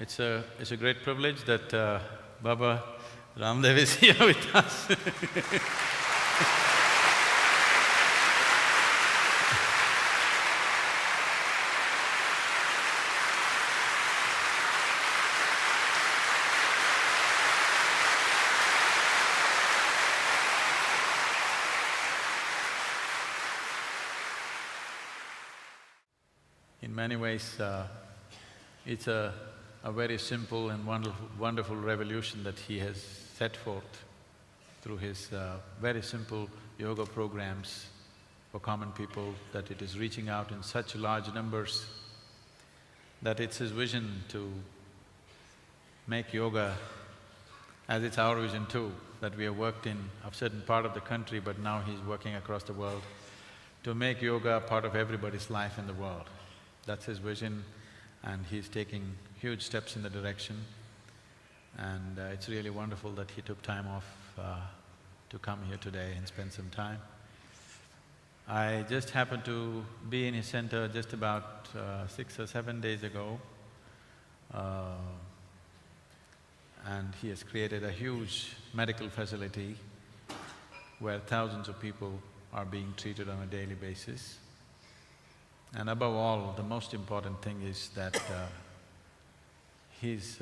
It's a great privilege that Baba Ramdev is here with us. In many ways, it's a very simple and wonderful revolution that he has set forth through his very simple yoga programs for common people, that it is reaching out in such large numbers, that it's his vision to make yoga, as it's our vision too, that we have worked in a certain part of the country, but now he's working across the world, to make yoga a part of everybody's life in the world. That's his vision, and he's taking huge steps in the direction, and it's really wonderful that he took time off to come here today and spend some time. I just happened to be in his center just about 6 or 7 days ago, and he has created a huge medical facility where thousands of people are being treated on a daily basis. And above all, the most important thing is that he's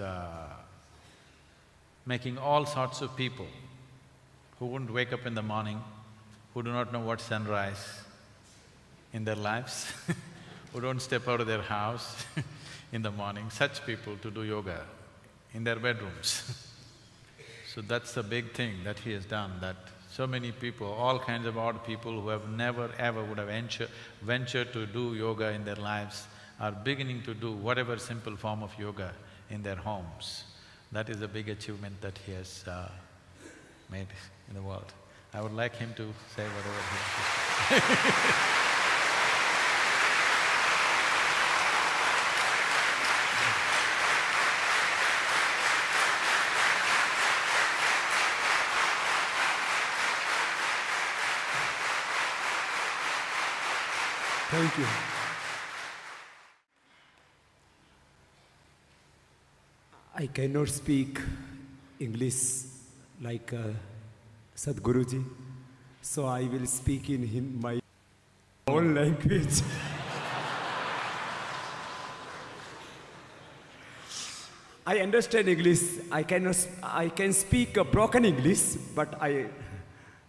making all sorts of people who wouldn't wake up in the morning, who do not know what's sunrise in their lives, who don't step out of their house in the morning, such people to do yoga in their bedrooms. So that's the big thing that he has done, that so many people, all kinds of odd people who have never ever would have ventured to do yoga in their lives are beginning to do whatever simple form of yoga in their homes. That is a big achievement that he has made in the world. I would like him to say whatever he has to say. Thank you. I cannot speak English like Sadhguruji, so I will speak in my own language. I understand English. I can speak a broken English, but I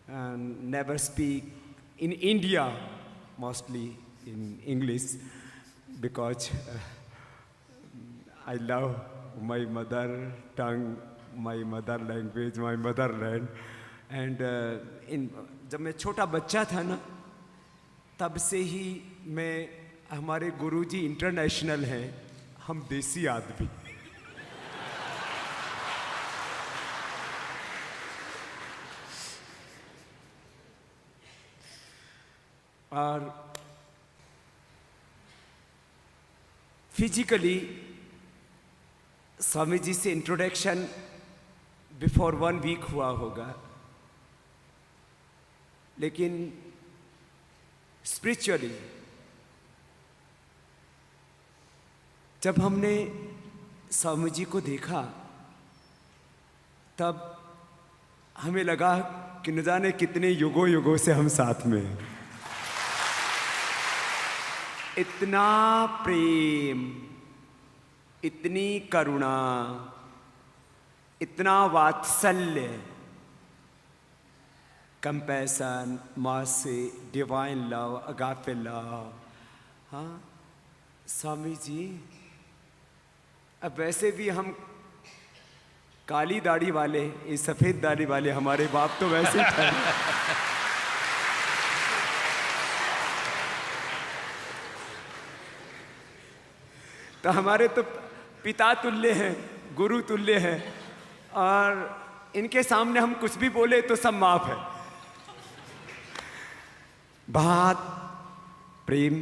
never speak in India, mostly in English, because I love my mother tongue, my mother language, my motherland. And जब मैं छोटा बच्चा था ना, तब से ही मैं हमारे गुरुजी इंटरनेशनल हैं, हम देसी आदमी। और फिजिकली स्वामी जी से इंट्रोडक्शन बिफोर 1 वीक हुआ होगा, लेकिन स्पिरिचुअली जब हमने स्वामी जी को देखा, तब हमें लगा कि न जाने कितने युगों युगों से हम साथ में हैं। इतना प्रेम, इतनी करुणा, इतना वात्सल्य, compassion, mercy, divine love, agape love. हाँ स्वामी जी, अब वैसे भी हम काली दाढ़ी वाले, ये सफ़ेद दाढ़ी वाले, हमारे बाप तो वैसे ही थे। तो हमारे तो पिता तुल्य हैं, गुरु तुल्य हैं, और इनके सामने हम कुछ भी बोले तो सब माफ है। बहुत प्रेम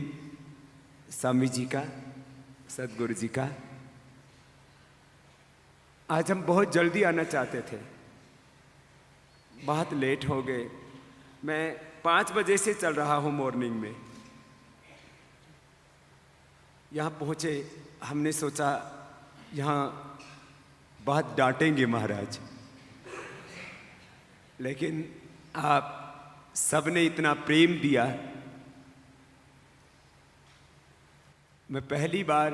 स्वामी जी का, सदगुरु जी का। आज हम बहुत जल्दी आना चाहते थे, बहुत लेट हो गए। मैं 5 बजे से चल रहा हूँ मॉर्निंग में। यहाँ पहुँचे, हमने सोचा यहाँ बहुत डांटेंगे महाराज, लेकिन आप सबने इतना प्रेम दिया। मैं पहली बार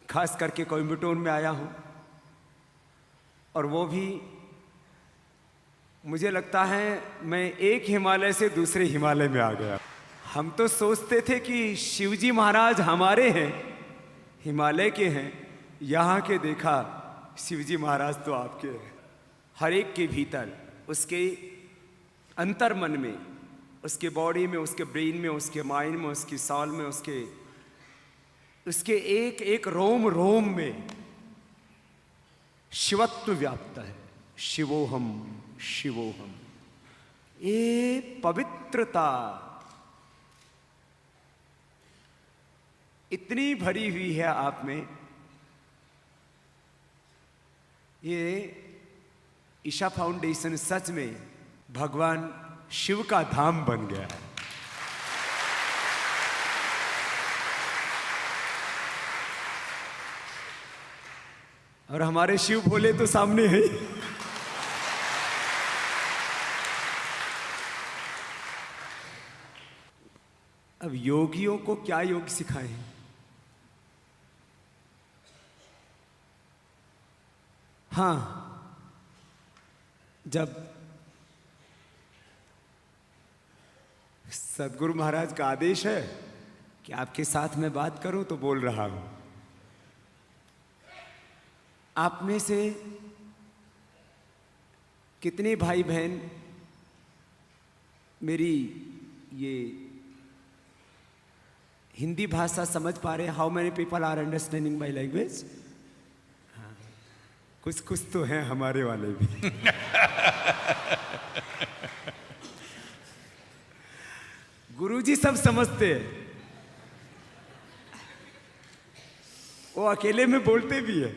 खास करके कोयम्बटूर में आया हूँ, और वो भी मुझे लगता है मैं एक हिमालय से दूसरे हिमालय में आ गया। हम तो सोचते थे कि शिवजी महाराज हमारे हैं, हिमालय के हैं, यहाँ के देखा शिवजी महाराज तो आपके हैं। हर एक के भीतर, उसके अंतर मन में, उसके बॉडी में, उसके ब्रेन में, उसके माइंड में, उसकी सॉल में, उसके एक एक रोम रोम में शिवत्व व्याप्त है। शिवोहम शिवोहम, ये पवित्रता इतनी भरी हुई है आप में। ये ईशा फाउंडेशन सच में भगवान शिव का धाम बन गया है। और हमारे शिव भोले तो सामने है ही। अब योगियों को क्या योग सिखाएं? हाँ, जब सदगुरु महाराज का आदेश है कि आपके साथ मैं बात करूं, तो बोल रहा हूं। आप में से कितने भाई बहन मेरी ये हिंदी भाषा समझ पा रहे? How many people are understanding my language? कुछ कुछ तो हैं हमारे वाले भी। गुरुजी सब समझते हैं, वो अकेले में बोलते भी है।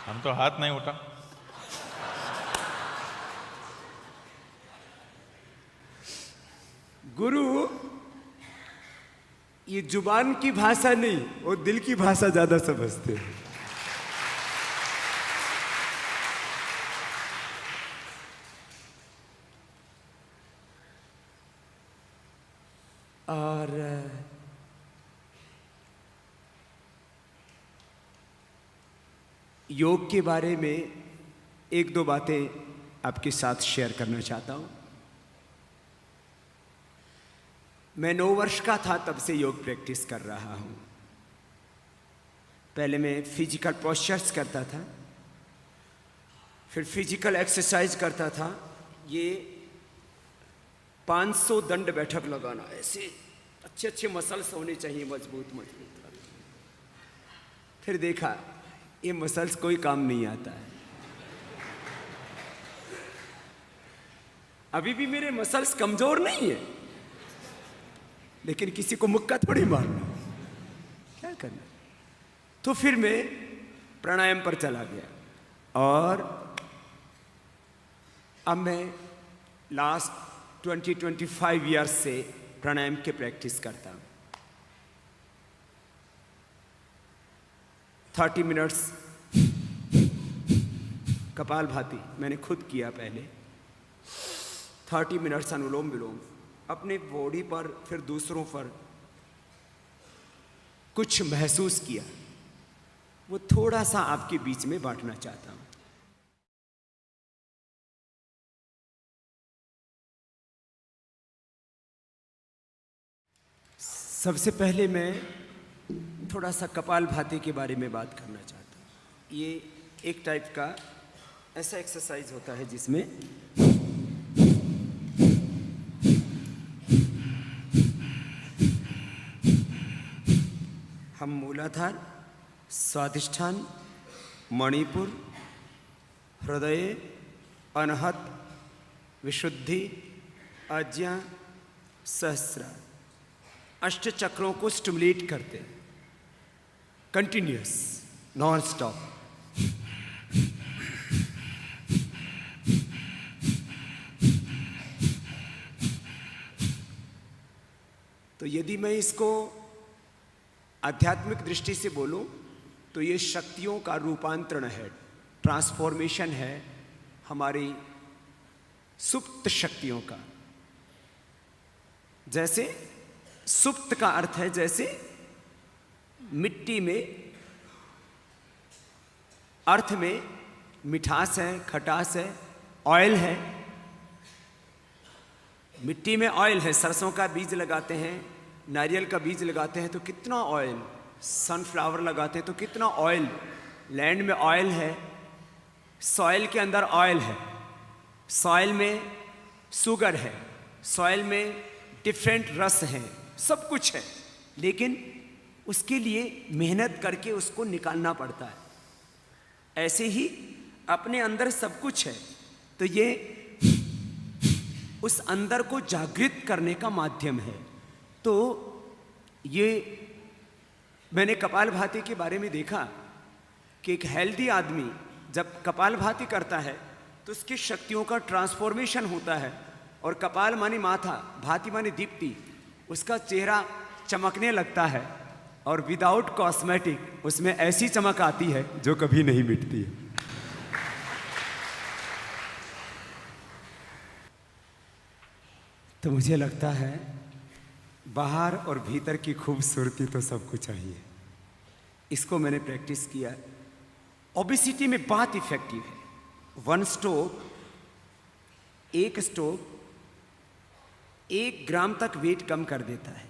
हम तो हाथ नहीं उठा। गुरु ये जुबान की भाषा नहीं, वो दिल की भाषा ज्यादा समझते हैं। और योग के बारे में एक दो बातें आपके साथ शेयर करना चाहता हूं। मैं 9 वर्ष का था तब से योग प्रैक्टिस कर रहा हूं। पहले मैं फिजिकल पोस्चर्स करता था, फिर फिजिकल एक्सरसाइज करता था। ये 500 दंड बैठक लगाना, ऐसे अच्छे अच्छे मसल्स होने चाहिए, मजबूत मजबूत। फिर देखा ये मसल्स कोई काम नहीं आता है। अभी भी मेरे मसल्स कमजोर नहीं है, लेकिन किसी को मुक्का थोड़ी मारना, क्या करना। तो फिर मैं प्राणायाम पर चला गया, और अब मैं लास्ट 20-25 ईयर्स से प्राणायाम के प्रैक्टिस करता हूं। 30 मिनट्स कपालभाति मैंने खुद किया पहले, 30 मिनट्स अनुलोम विलोम अपने बॉडी पर, फिर दूसरों पर कुछ महसूस किया। वो थोड़ा सा आपके बीच में बांटना चाहता हूं। सबसे पहले मैं थोड़ा सा कपालभाति के बारे में बात करना चाहता हूं। ये एक टाइप का ऐसा एक्सरसाइज होता है जिसमें हम मूलाधार, स्वादिष्ठान, मणिपुर, हृदय, अनहत, विशुद्धि, आज्ञा, सहस्रार, अष्ट चक्रों को स्टिमुलेट करते हैं, कंटिन्यूअस, नॉन स्टॉप। तो यदि मैं इसको आध्यात्मिक दृष्टि से बोलूं तो ये शक्तियों का रूपांतरण है, ट्रांसफॉर्मेशन है हमारी सुप्त शक्तियों का। जैसे सुप्त का अर्थ है जैसे मिट्टी में, अर्थ में मिठास है, खटास है, ऑयल है। मिट्टी में ऑयल है, सरसों का बीज लगाते हैं, नारियल का बीज लगाते हैं तो कितना ऑयल, सनफ्लावर लगाते हैं तो कितना ऑयल, लैंड में ऑयल है, सॉइल के अंदर ऑयल है, सॉइल में शुगर है, सॉइल में डिफरेंट रस हैं, सब कुछ है, लेकिन उसके लिए मेहनत करके उसको निकालना पड़ता है। ऐसे ही अपने अंदर सब कुछ है, तो ये उस अंदर को जागृत करने का माध्यम है। तो ये मैंने कपालभाति के बारे में देखा कि एक हेल्दी आदमी जब कपालभाति करता है तो उसकी शक्तियों का ट्रांसफॉर्मेशन होता है, और कपाल मानी माथा, भाति मानी दीप्ति, उसका चेहरा चमकने लगता है, और विदाउट कॉस्मेटिक उसमें ऐसी चमक आती है जो कभी नहीं मिटती है। तो मुझे लगता है बाहर और भीतर की खूबसूरती तो सबको चाहिए। इसको मैंने प्रैक्टिस किया। ओबेसिटी में बहुत इफेक्टिव है। वन स्टोव, एक स्टोव 1 ग्राम तक वेट कम कर देता है।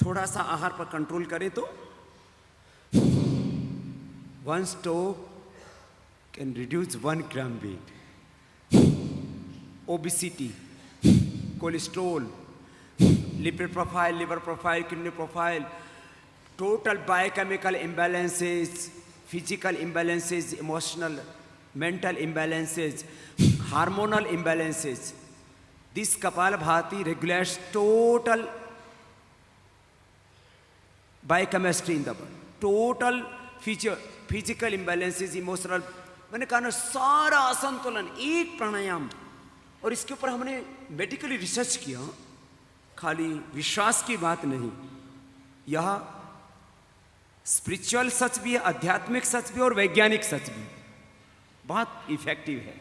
थोड़ा सा आहार पर कंट्रोल करें तो one stove can reduce 1 gram weight. Obesity, cholesterol, lipid profile, liver profile, kidney profile, total biochemical imbalances, physical imbalances, emotional, mental imbalances, hormonal imbalances. This Kapalabhati regulates total biochemistry in the body, total physical imbalances, emotional, मैंने कहा ना सारा असंतुलन एक प्राणायाम। और इसके ऊपर हमने मेडिकली रिसर्च किया, खाली विश्वास की बात नहीं, यह स्पिरिचुअल सच भी है, आध्यात्मिक सच भी और वैज्ञानिक सच भी, बहुत इफेक्टिव है।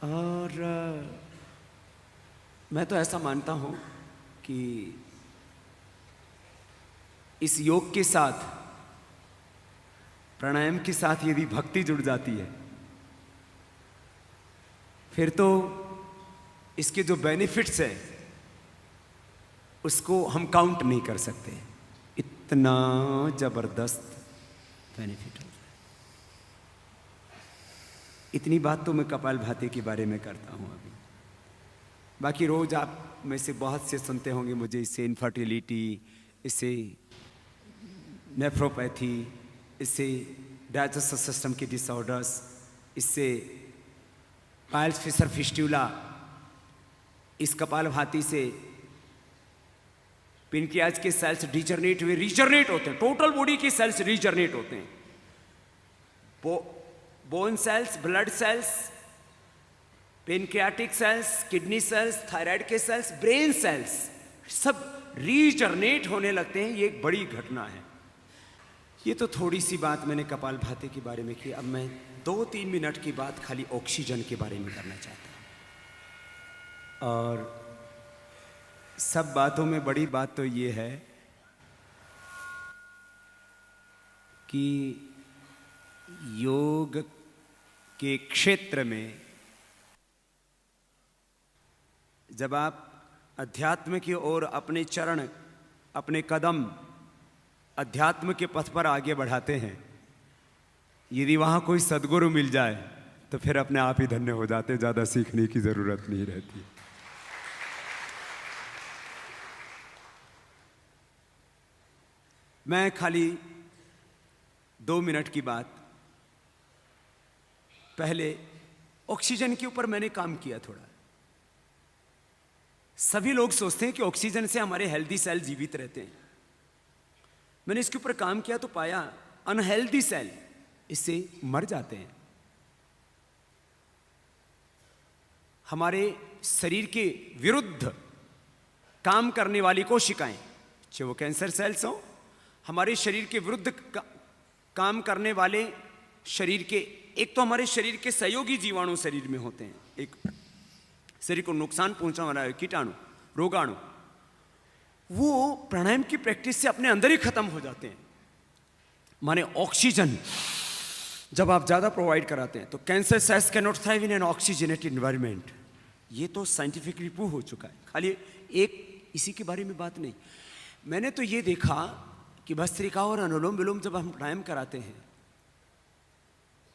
और मैं तो ऐसा मानता हूं कि इस योग के साथ, प्राणायाम के साथ यदि भक्ति जुड़ जाती है, फिर तो इसके जो बेनिफिट्स हैं उसको हम काउंट नहीं कर सकते। इतना जबरदस्त बेनिफिट हो। इतनी बात तो मैं कपालभाति के बारे में करता हूँ अभी। बाकी रोज आप में से बहुत से सुनते होंगे मुझे इससे इनफर्टिलिटी, इससे नेफ्रोपैथी, इससे डाइजेस्टिव सिस्टम की डिसऑर्डर्स, इससे पाइल्स फिशर फिस्टुला, इस कपालभाति से पेनक्रियाज के सेल्स डिजनरेट हुए, रीजनरेट होते हैं, टोटल बॉडी के सेल्स रीजनरेट होते हैं। Bone cells, blood cells, pancreatic cells, kidney cells, thyroid के सेल्स, ब्रेन सेल्स, सब रीजनरेट होने लगते हैं। ये एक बड़ी घटना है। ये तो थोड़ी सी बात मैंने कपालभाति के बारे में की। अब मैं 2-3 मिनट की बात खाली ऑक्सीजन के बारे में करना चाहता हूँ। और सब बातों में बड़ी बात तो ये है कि योग के क्षेत्र में जब आप अध्यात्म की ओर अपने चरण, अपने कदम अध्यात्म के पथ पर आगे बढ़ाते हैं, यदि वहां कोई सद्गुरु मिल जाए तो फिर अपने आप ही धन्य हो जाते, ज्यादा सीखने की जरूरत नहीं रहती। मैं खाली 2 मिनट की बात, पहले ऑक्सीजन के ऊपर मैंने काम किया थोड़ा। सभी लोग सोचते हैं कि ऑक्सीजन से हमारे हेल्दी सेल जीवित रहते हैं। मैंने इसके ऊपर काम किया तो पाया अनहेल्दी सेल इससे मर जाते हैं। हमारे शरीर के विरुद्ध काम करने वाली कोशिकाएं, चाहे वो कैंसर सेल्स हो, हमारे शरीर के विरुद्ध काम करने वाले शरीर के, एक तो हमारे शरीर के सहयोगी जीवाणु शरीर में होते हैं, एक शरीर को नुकसान पहुंचाने वाला कीटाणु, रोगाणु, वो प्राणायाम की प्रैक्टिस से अपने अंदर ही खत्म हो जाते हैं। माने ऑक्सीजन जब आप ज्यादा प्रोवाइड कराते हैं तो cancer cells can not thrive in an oxygenated environment. ये तो साइंटिफिकली प्रूव हो चुका है, खाली एक इसी के बारे में बात नहीं। मैंने तो ये देखा कि भस्त्रिका और अनुलोम विलोम जब हम प्राणायाम कराते हैं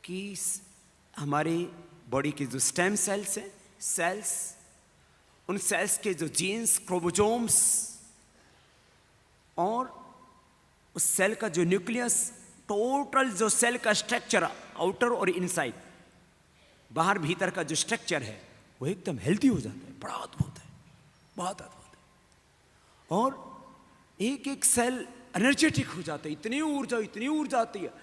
कि हमारे बॉडी के जो स्टेम सेल्स हैं, सेल्स, उन सेल्स के जो जीन्स, क्रोमोसोम्स और उस सेल का जो न्यूक्लियस, टोटल जो सेल का स्ट्रक्चर आउटर और इनसाइड, बाहर भीतर का जो स्ट्रक्चर है वो एकदम हेल्थी हो जाता है। बड़ा अद्भुत है, बहुत अद्भुत है। और एक एक सेल एनर्जेटिक हो जाता है, इतनी ऊर्जा आती है।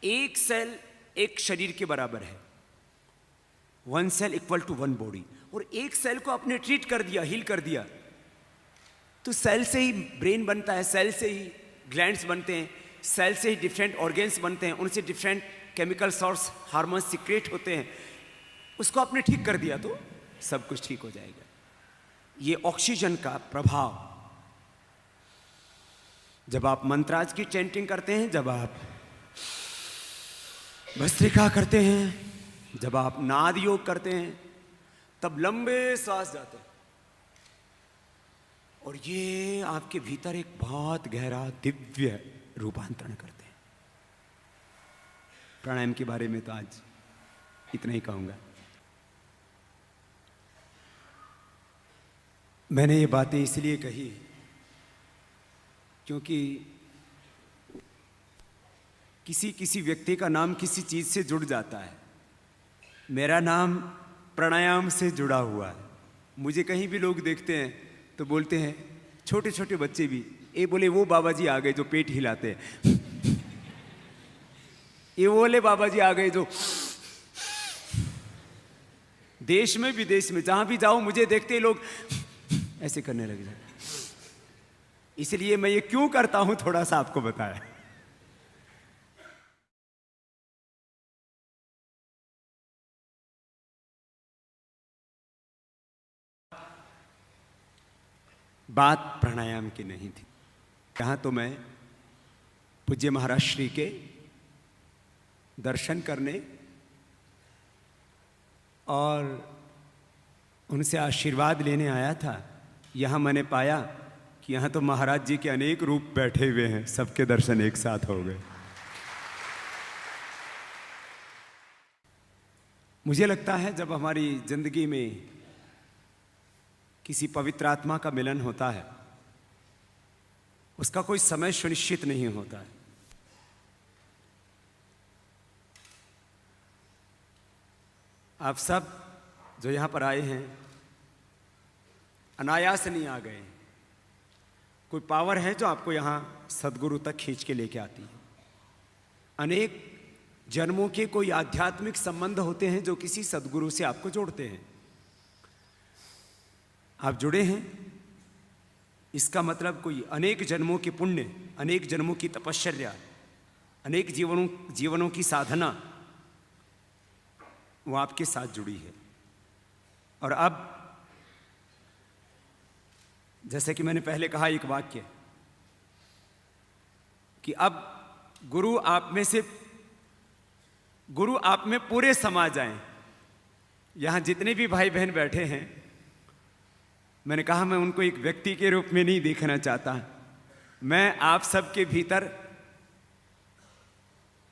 एक सेल एक शरीर के बराबर है, 1 सेल इक्वल टू 1 बॉडी। और एक सेल को आपने ट्रीट कर दिया, हील कर दिया, तो सेल से ही ब्रेन बनता है, सेल से ही ग्लैंड्स बनते हैं, सेल से ही डिफरेंट ऑर्गेन्स बनते हैं, उनसे different chemical source hormones secret होते हैं। उसको आपने ठीक कर दिया तो सब कुछ ठीक हो जाएगा। ये ऑक्सीजन का प्रभाव, जब आप मंत्राज की चैंटिंग करते हैं, जब आप भस्त्रिका करते हैं, जब आप नाद योग करते हैं, तब लंबे सांस जाते हैं और ये आपके भीतर एक बहुत गहरा दिव्य रूपांतरण करते हैं। प्राणायाम के बारे में तो आज इतना ही कहूंगा। मैंने ये बातें इसलिए कही क्योंकि किसी व्यक्ति का नाम किसी चीज से जुड़ जाता है। मेरा नाम प्राणायाम से जुड़ा हुआ है। मुझे कहीं भी लोग देखते हैं तो बोलते हैं, छोटे छोटे बच्चे भी, ये बोले वो बाबा जी आ गए जो पेट हिलाते हैं, ये बोले बाबा जी आ गए जो। देश में विदेश में जहां भी जाओ मुझे देखते ही लोग ऐसे करने लग जाते। इसलिए मैं ये क्यों करता हूं थोड़ा सा आपको बताया। बात प्राणायाम की नहीं थी। यहां तो मैं पूज्य महाराज श्री के दर्शन करने और उनसे आशीर्वाद लेने आया था। यहां मैंने पाया कि यहां तो महाराज जी के अनेक रूप बैठे हुए हैं, सबके दर्शन एक साथ हो गए। मुझे लगता है जब हमारी जिंदगी में किसी पवित्र आत्मा का मिलन होता है, उसका कोई समय सुनिश्चित नहीं होता है। आप सब जो यहां पर आए हैं अनायास नहीं आ गए। कोई पावर है जो आपको यहां सदगुरु तक खींच के लेके आती है। अनेक जन्मों के कोई आध्यात्मिक संबंध होते हैं जो किसी सदगुरु से आपको जोड़ते हैं। आप जुड़े हैं, इसका मतलब कोई अनेक जन्मों के पुण्य, अनेक जन्मों की तपश्चर्या, अनेक जीवनों की साधना वो आपके साथ जुड़ी है। और अब जैसे कि मैंने पहले कहा एक वाक्य कि अब गुरु आप में पूरे समा जाएं। यहां जितने भी भाई बहन बैठे हैं, मैंने कहा मैं उनको एक व्यक्ति के रूप में नहीं देखना चाहता। मैं आप सबके भीतर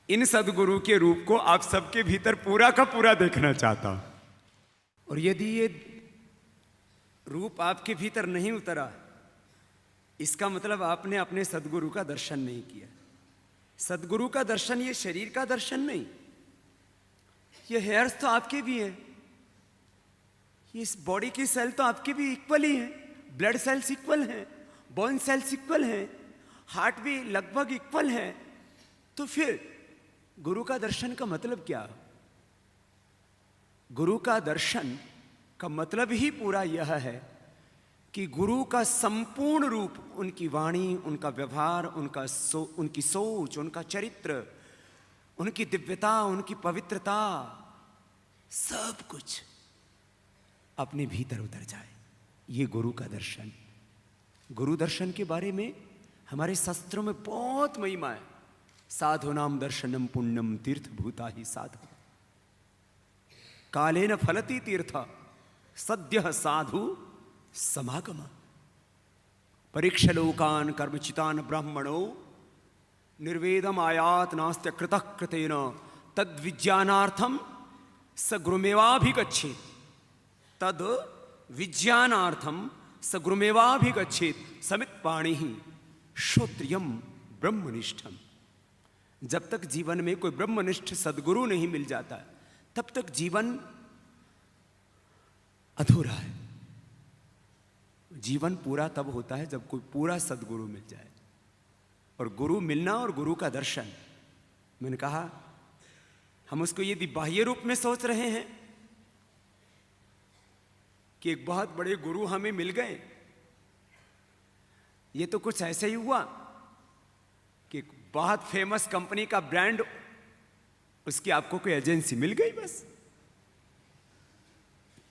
इन सदगुरु के रूप को आप सबके भीतर पूरा का पूरा देखना चाहता हूं। और यदि ये रूप आपके भीतर नहीं उतरा, इसका मतलब आपने अपने सदगुरु का दर्शन नहीं किया। सदगुरु का दर्शन ये शरीर का दर्शन नहीं, ये हेयर्स तो आपके भी हैं, ये इस बॉडी की सेल तो आपके भी इक्वल ही हैं, ब्लड सेल्स इक्वल हैं, बोन सेल्स इक्वल हैं, हार्ट भी लगभग इक्वल है। तो फिर गुरु का दर्शन का मतलब क्या? गुरु का दर्शन का मतलब ही पूरा यह है कि गुरु का संपूर्ण रूप, उनकी वाणी, उनका व्यवहार, उनकी सोच, उनका चरित्र, उनकी दिव्यता, उनकी पवित्रता, सब कुछ अपने भीतर उतर जाए। ये गुरु का दर्शन। गुरु दर्शन के बारे में हमारे शास्त्रों में बहुत महिमा है। साधु नाम दर्शनम पुण्यम तीर्थ भूता ही साधु, कालेन फलति तीर्थ सद्य साधु समागम, परीक्ष लोकान कर्मचितान ब्राह्मणो निर्वेदम आयात नास्त्य कृतः कृतेन तद विज्ञानार्थम स गुरुमेवाभिगच्छेत्, तद विज्ञानार्थम स गुरुमेवाभिगच्छेत् समित पाणि श्रोत्रियम ब्रह्मनिष्ठम। जब तक जीवन में कोई ब्रह्मनिष्ठ सद्गुरु नहीं मिल जाता तब तक जीवन अधूरा है। जीवन पूरा तब होता है जब कोई पूरा सद्गुरु मिल जाए। और गुरु मिलना और गुरु का दर्शन, मैंने कहा हम उसको यदि बाह्य रूप में सोच रहे हैं कि एक बहुत बड़े गुरु हमें मिल गए, ये तो कुछ ऐसे ही हुआ कि बहुत फेमस कंपनी का ब्रांड, उसकी आपको कोई एजेंसी मिल गई बस,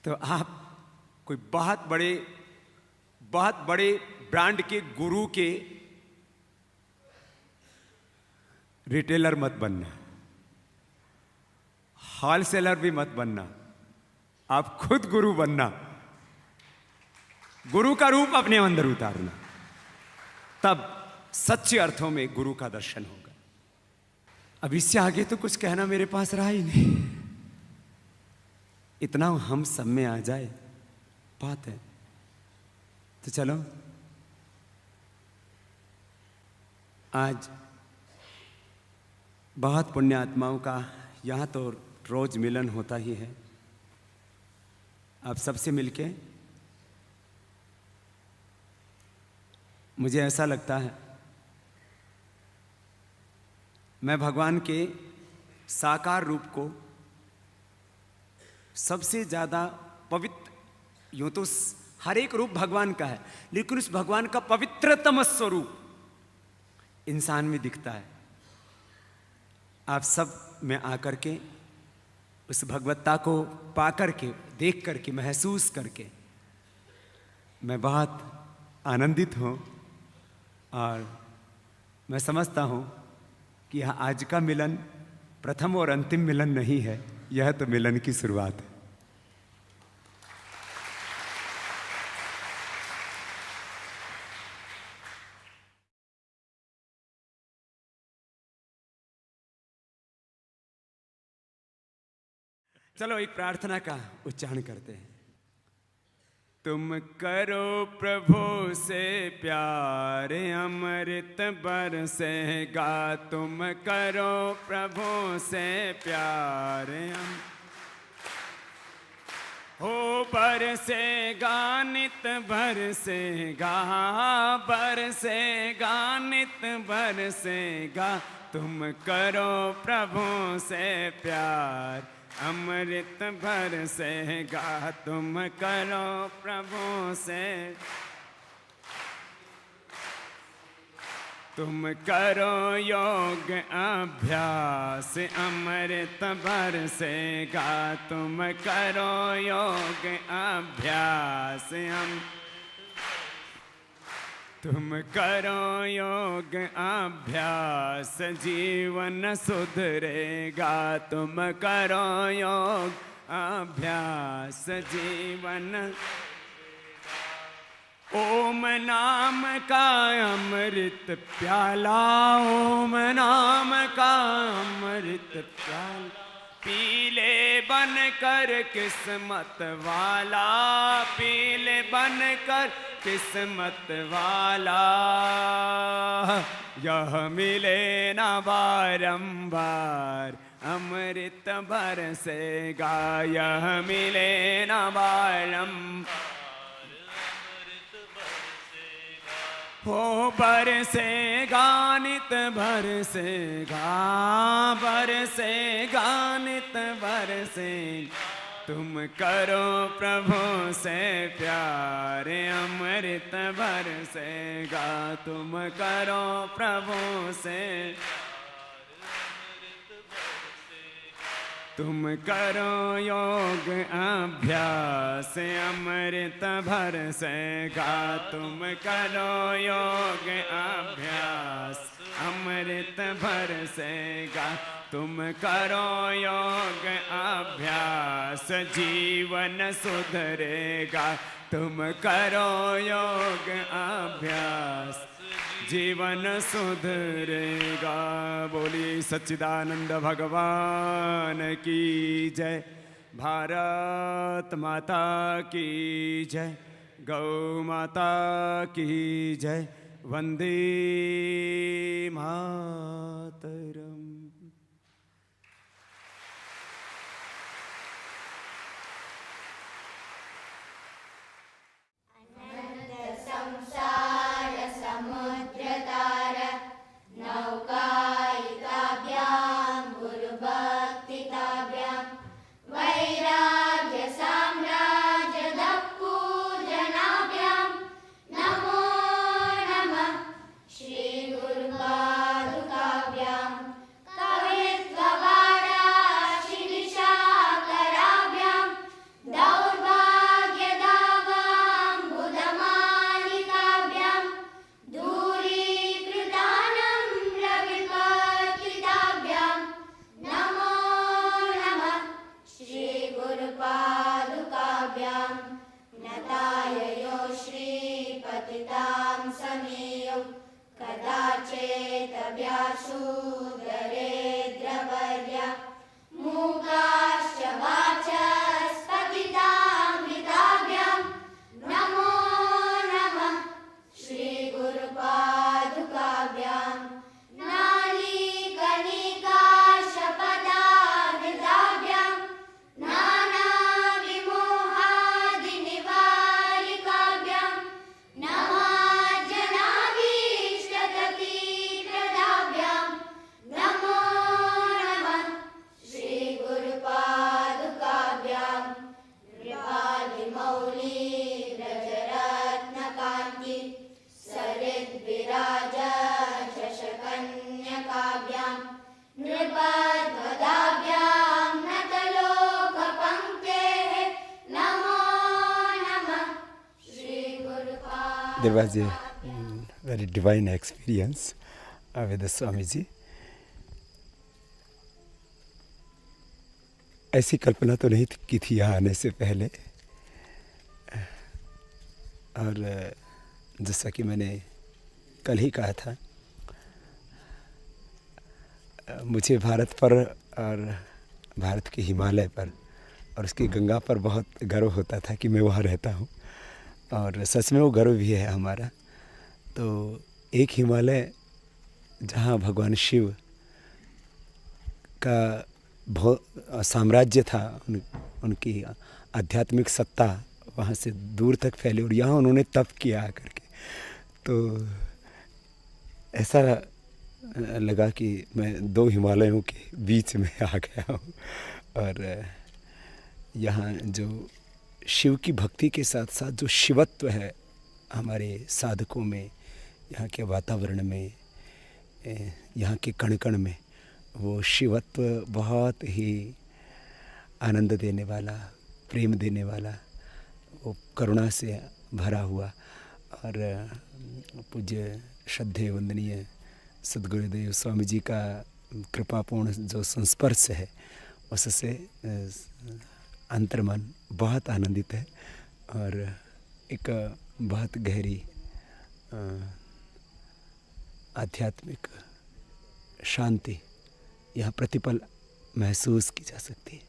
तो आप कोई बहुत बड़े ब्रांड के गुरु के रिटेलर मत बनना, होलसेलर भी मत बनना, आप खुद गुरु बनना, गुरु का रूप अपने अंदर उतारना, तब सच्चे अर्थों में गुरु का दर्शन होगा। अब इससे आगे तो कुछ कहना मेरे पास रहा ही नहीं। इतना हम सब में आ जाए बात है। तो चलो आज बहुत पुण्य आत्माओं का यहाँ तो रोज मिलन होता ही है। आप सबसे मिलके मुझे ऐसा लगता है मैं भगवान के साकार रूप को सबसे ज़्यादा पवित्र, यूँ तो हर एक रूप भगवान का है, लेकिन उस भगवान का पवित्रतम स्वरूप इंसान में दिखता है। आप सब में आकर के उस भगवत्ता को पा करके, देख करके, महसूस करके मैं बहुत आनंदित हूँ। और मैं समझता हूँ कि यह आज का मिलन प्रथम और अंतिम मिलन नहीं है, यह तो मिलन की शुरुआत है। चलो एक प्रार्थना का उच्चारण करते हैं। तुम करो प्रभु से प्यार अमृत बरसेगा, तुम करो प्रभु से प्यार हो बरसेगा नित बरसेगा, बरसेगा नित बरसेगा, तुम करो प्रभु से प्यार अमृत बरसेगा, तुम करो प्रभु से, तुम करो योग अभ्यास अमृत बरसेगा, तुम करो योग अभ्यास तुम करो योग अभ्यास जीवन सुधरेगा, तुम करो योग अभ्यास जीवन। ओम नाम का अमृत प्याला, ओम नाम का अमृत प्याला, पीले बन कर किस्मत वाला, पीले बन कर किस्मत वाला, यह मिले ना बारंबार अमृत बरसेगा, यह मिले ना बारंबार हो बरसेगा नित बरसेगा, बरसेगा नित बरसेगा, तुम करो प्रभु से प्यार अमृत बरसेगा, तुम करो प्रभु से, तुम करो योग अभ्यास अमृत बरसेगा, तुम करो योग अभ्यास अमृत बरसेगा, तुम करो योग अभ्यास जीवन सुधरेगा, तुम करो योग अभ्यास जीवन सुधरेगा। बोलिए सच्चिदानंद भगवान की जय, भारत माता की जय, गौ माता की जय, वंदे मातरम। संसार समुद्रतार नौकायिकाभ्यां गुरुभक्तिकाभ्यां वैराग्य साम्राज्य दत्पूजनाभ्यां नमो नमः श्री गुरुपादुकाभ्यां कवित्ववारा शिलिशाकराभ्यां दौर्भाग्यदावाम्बुधमालिकाभ्यां दूरीकृतानं रविपतिताभ्यां नमो नमः श्री गुरुपादुकाभ्यां नताययो श्रीपतितां समीयो कदाचिदभ्यासु दरेद्रवर्या मूकाश्च वाचस्पतितामृताभ्यां नमो नमः श्री गुरुपादुकाभ्यां नालीकनिकाशपदावृताभ्यां नानाविमोहादिनिवारिकाभ्यां नमाजनाभीष्टगतिप्रदाभ्यां नमो नमः श्री गुरुपादुकाभ्यां कृपालिमौली व्रजरत्नकान्ति सरिद्विराज शशकन्यकाभ्यां नृपध्वदाभ्यां नतलोकपङ्क्तेः नमो नमः Shri There was a very divine experience with the Swamiji. ऐसी कल्पना तो नहीं की थी यहाँ आने से पहले, और जैसा कि मैंने कल ही कहा था, मुझे भारत पर और भारत के हिमालय पर और उसकी गंगा पर बहुत गर्व होता था कि मैं वहाँ रहता हूँ, और सच में वो गर्व भी है हमारा। तो एक हिमालय जहाँ भगवान शिव का साम्राज्य था, उनकी आध्यात्मिक सत्ता वहाँ से दूर तक फैली, और यहाँ उन्होंने तप किया आकर के। तो ऐसा लगा कि मैं दो हिमालयों के बीच में आ गया हूँ, और यहाँ जो शिव की भक्ति के साथ साथ जो शिवत्व है हमारे साधकों में, यहाँ के वातावरण में, यहाँ के कण कण में, वो शिवत्व बहुत ही आनंद देने वाला, प्रेम देने वाला, वो करुणा से भरा हुआ। और पूज्य श्रद्धेय वंदनीय सद्गुरुदेव स्वामी जी का कृपापूर्ण जो संस्पर्श है, उससे अंतर्मन बहुत आनंदित है, और एक बहुत गहरी आध्यात्मिक शांति यहाँ प्रतिपल महसूस की जा सकती है।